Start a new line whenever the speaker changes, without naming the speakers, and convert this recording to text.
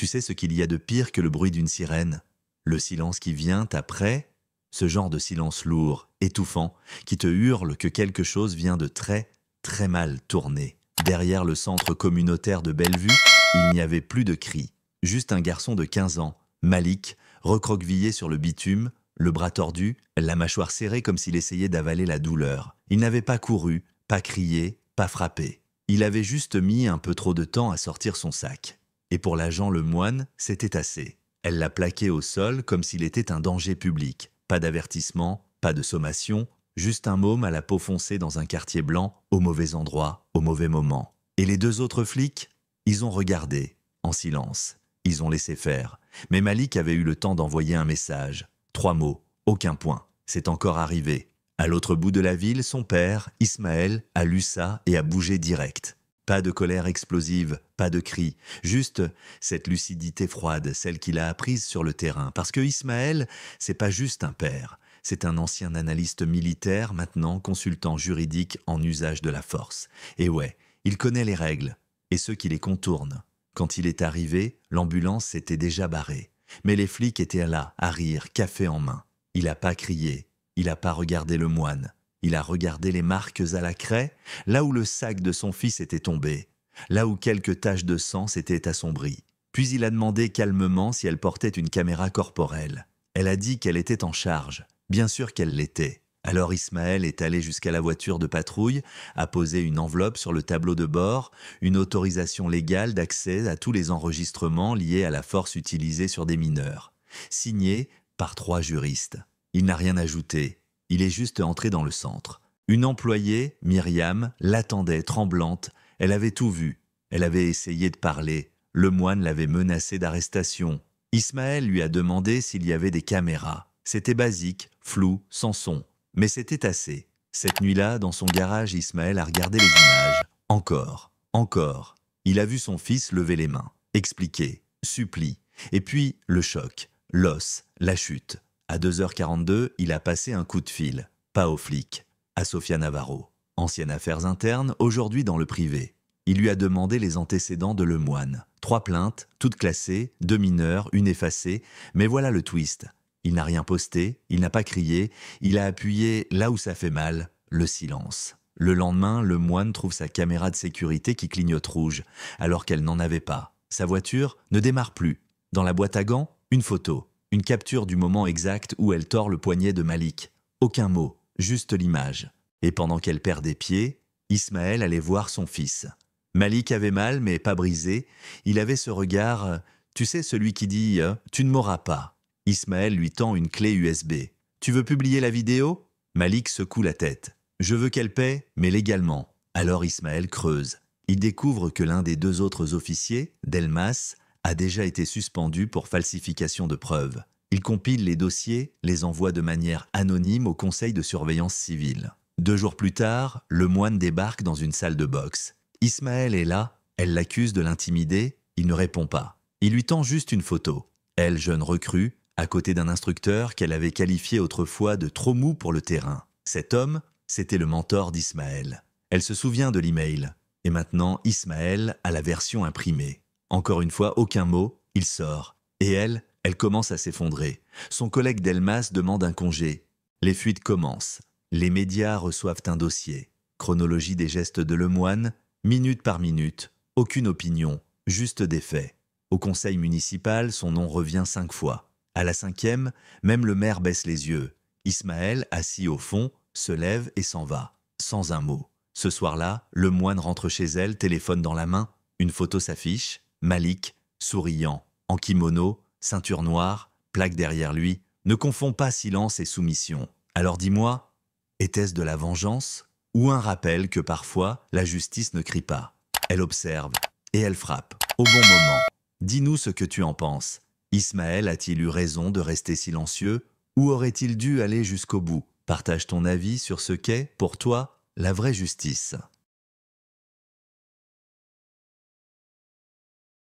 Tu sais ce qu'il y a de pire que le bruit d'une sirène? Le silence qui vient après, ce genre de silence lourd, étouffant, qui te hurle que quelque chose vient de très, très mal tourner. Derrière le centre communautaire de Bellevue, il n'y avait plus de cris. Juste un garçon de 15 ans, Malik, recroquevillé sur le bitume, le bras tordu, la mâchoire serrée comme s'il essayait d'avaler la douleur. Il n'avait pas couru, pas crié, pas frappé. Il avait juste mis un peu trop de temps à sortir son sac. Et pour l'agent Lemoine, c'était assez. Elle l'a plaqué au sol comme s'il était un danger public. Pas d'avertissement, pas de sommation, juste un môme à la peau foncée dans un quartier blanc, au mauvais endroit, au mauvais moment. Et les deux autres flics, ils ont regardé, en silence. Ils ont laissé faire. Mais Malik avait eu le temps d'envoyer un message. 3 mots, aucun point. C'est encore arrivé. À l'autre bout de la ville, son père, Ismaël, a lu ça et a bougé direct. Pas de colère explosive, pas de cris, juste cette lucidité froide, celle qu'il a apprise sur le terrain. Parce que Ismaël, c'est pas juste un père, c'est un ancien analyste militaire, maintenant consultant juridique en usage de la force. Et ouais, il connaît les règles, et ceux qui les contournent. Quand il est arrivé, l'ambulance s'était déjà barrée. Mais les flics étaient là, à rire, café en main. Il n'a pas crié, il n'a pas regardé le moine. Il a regardé les marques à la craie, là où le sac de son fils était tombé, là où quelques taches de sang s'étaient assombries. Puis il a demandé calmement si elle portait une caméra corporelle. Elle a dit qu'elle était en charge. Bien sûr qu'elle l'était. Alors Ismaël est allé jusqu'à la voiture de patrouille, a posé une enveloppe sur le tableau de bord, une autorisation légale d'accès à tous les enregistrements liés à la force utilisée sur des mineurs. Signée par 3 juristes. Il n'a rien ajouté. Il est juste entré dans le centre. Une employée, Myriam, l'attendait, tremblante. Elle avait tout vu. Elle avait essayé de parler. Le moine l'avait menacée d'arrestation. Ismaël lui a demandé s'il y avait des caméras. C'était basique, flou, sans son. Mais c'était assez. Cette nuit-là, dans son garage, Ismaël a regardé les images. Encore, encore. Il a vu son fils lever les mains, expliquer, supplie. Et puis, le choc, l'os, la chute. À 2h42, il a passé un coup de fil, pas aux flics, à Sofia Navarro, ancienne affaires internes, aujourd'hui dans le privé. Il lui a demandé les antécédents de Lemoine. 3 plaintes, toutes classées, 2 mineurs, une effacée, mais voilà le twist. Il n'a rien posté, il n'a pas crié, il a appuyé là où ça fait mal, le silence. Le lendemain, Lemoine trouve sa caméra de sécurité qui clignote rouge, alors qu'elle n'en avait pas. Sa voiture ne démarre plus. Dans la boîte à gants, une photo. Une capture du moment exact où elle tord le poignet de Malik. Aucun mot, juste l'image. Et pendant qu'elle perd des pieds, Ismaël allait voir son fils. Malik avait mal, mais pas brisé. Il avait ce regard, tu sais, celui qui dit « Tu ne m'auras pas ». Ismaël lui tend une clé USB. « Tu veux publier la vidéo ?» Malik secoue la tête. « Je veux qu'elle paie, mais légalement. » Alors Ismaël creuse. Il découvre que l'un des 2 autres officiers, Delmas, a déjà été suspendu pour falsification de preuves. Il compile les dossiers, les envoie de manière anonyme au conseil de surveillance civile. 2 jours plus tard, le moine débarque dans une salle de boxe. Ismaël est là, elle l'accuse de l'intimider, il ne répond pas. Il lui tend juste une photo. Elle, jeune recrue, à côté d'un instructeur qu'elle avait qualifié autrefois de trop mou pour le terrain. Cet homme, c'était le mentor d'Ismaël. Elle se souvient de l'email. Et maintenant, Ismaël a la version imprimée. Encore une fois, aucun mot, il sort. Et elle commence à s'effondrer. Son collègue Delmas demande un congé. Les fuites commencent. Les médias reçoivent un dossier. Chronologie des gestes de Lemoine, minute par minute. Aucune opinion, juste des faits. Au conseil municipal, son nom revient 5 fois. À la 5e, même le maire baisse les yeux. Ismaël, assis au fond, se lève et s'en va, sans un mot. Ce soir-là, Lemoine rentre chez elle, téléphone dans la main. Une photo s'affiche. Malik, souriant, en kimono, ceinture noire, plaque derrière lui. Ne confonds pas silence et soumission. Alors dis-moi, était-ce de la vengeance ou un rappel que parfois la justice ne crie pas? Elle observe et elle frappe, au bon moment. Dis-nous ce que tu en penses. Ismaël a-t-il eu raison de rester silencieux ou aurait-il dû aller jusqu'au bout? Partage ton avis sur ce qu'est, pour toi, la vraie justice.